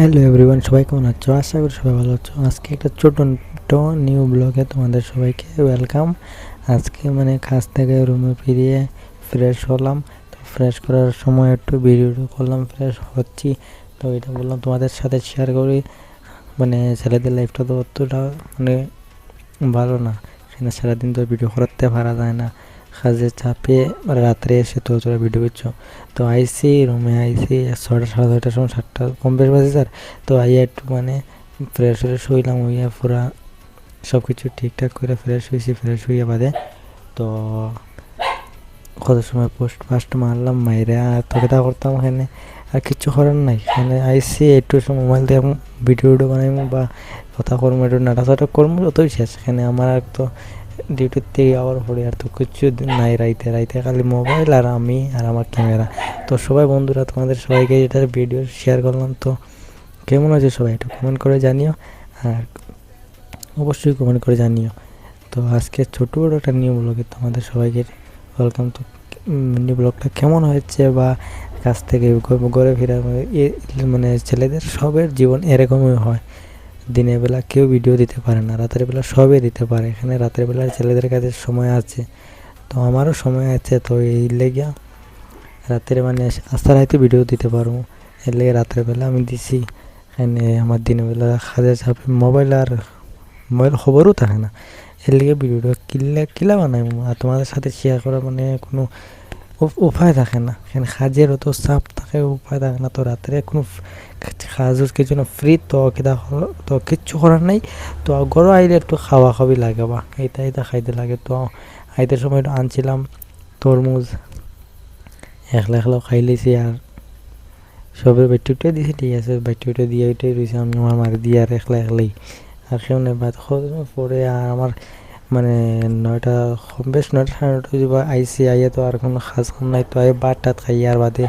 Hello everyone, সবাই কেমন আছো? আশা করি সবাই ভালো আছো। আজকে একটা ছোট্ট নিউ ব্লগে তোমাদের সবাইকে ওয়েলকাম। আজকে কাজ থেকে রুমে ফিরিয়ে ফ্রেশ হলাম। তো ফ্রেশ করার সময় একটু ভিডিও করলাম, ফ্রেশ হচ্ছি। তো এটা বললাম তোমাদের সাথে শেয়ার করি। ছেলেদের লাইফটা তো অতটা ভালো না, সেখানে সারাদিন তো ভিডিও করতে পারা যায় না। কাজে চাপে রাত্রে এসে তো তোরা ভিডিও করছো। তো আইসি রুমে আইসি 6টা 6:30টার সময়, 7টা কম বেশ বাজে স্যার। তো আইয়া একটু ফ্রেশ ফ্রেশ হইলাম, হইয়া পুরা সব কিছু ঠিকঠাক করে ফ্রেশ হয়েছি। ফ্রেশ হইয়া বাদে তো কত সময় পোস্ট ফাস্ট মারলাম, মাইরা তো কেটা করতাম এখানে। আর কিচ্ছু করার নাই, এখানে আইসি একটু মোবাইল দিয়ে ভিডিও বানাইমু বা কথা করবো, একটু নাটাচাটা করবো, যতই শেষ। এখানে আমার আর তো ডিউটিতে আওয়ার পরে আর তো কিছু নাই। রাইতে রাইতে খালি মোবাইল আর আমি আর আমার ক্যামেরা। তো সবাই বন্ধুরা, তোমাদের সবাইকে এটার ভিডিও শেয়ার করলাম। তো কেমন আছে সবাই একটু কমেন্ট করে জানিও, আর অবশ্যই কমেন্ট করে জানিও। তো আজকে ছোটো বড়ো একটা নিউ ব্লগে তোমাদের সবাইকে ওয়েলকাম। তো নিউ ব্লগটা কেমন হয়েছে বা কাছ থেকে ঘরে ফেরা, ছেলেদের সবের জীবন এরকমই হয়। দিনের বেলা কেউ ভিডিও দিতে পারে না, রাতের বেলা সবে দিতে পারে। এখানে রাতের বেলা ছেলেদের কাছে সময় আছে, তো আমারও সময় আছে। তো এই লেগে রাতের আস্তে রাতে ভিডিও দিতে পারবো। এর লেগে রাতের বেলা আমি দিছি। এখানে আমার দিনের বেলা কাজে চাপে মোবাইল খবরও থাকে না। এর লেগে ভিডিওটা কিলা বানাই আর তোমাদের সাথে শেয়ার করা কোনো উপায় থাকে না। এখানে কাজের অত চাপ থাকে, উপায় থাকে না। তো রাত্রে কোনো কাজের কিছু না, ফ্রি তো কিনা তো কিচ্ছু করার নাই। তো ঘরে আইলে একটু খাওয়া খাবি লাগে বা এটা খাইতে লাগে। তো আইতে সময় একটু আনছিলাম তরমুজ, একলা একলাও খাই লিছি। আর সবের বাইটুটা দিয়েছি, ঠিক আছে, বাইটুটা দিয়ে ওইটাই রয়েছে। আমি আমার মারি দিয়ে আর একলাই আর কেউ নেই। ভাত খাওয়া পরে আর আমার 9টা কম বেশ 9টা 9:30 যদি আইসি। আইয়া তো আর কোনো কাজ কাম নাই, তো আই ভাত টাত খাই আর বাদে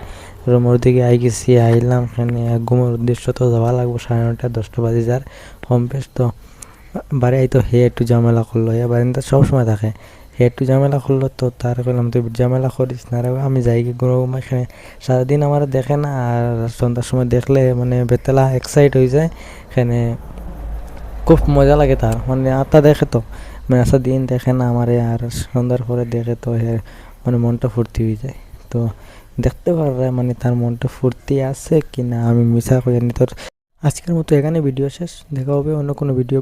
রুমের দিকে গেছি। আইলাম এখানে ঘুমের উদ্দেশ্য তো যাওয়া লাগবো 9:30 10টা বাজে যার কম বেশ। তো বাড়ি আই তো হে একটু ঝামেলা করলো, এবার সবসময় থাকে। হে একটু ঝামেলা করলো, তো তার কইলাম তুই ঝামেলা করিস না রে, আমি যাই কোনো এখানে। সারাদিন আমার দেখে না, আর সন্ধ্যার সময় দেখলে বেতলা এক্সাইট হয়ে যায়। এখানে খুব মজা লাগে তার, আত্মা দেখে তো আচ্ছা দিন দেখে না আমারে, আর সন্ধ্যার পরে দেখে তো মনটা ফুর্তি হয়ে যায়। তো দেখতে পারবে তার মনটা ফুর্তি আছে কিনা, আমি মিশা করি নি। তোর আজকের মতো এখানে ভিডিও শেষ, দেখা হবে অন্য কোনো ভিডিও।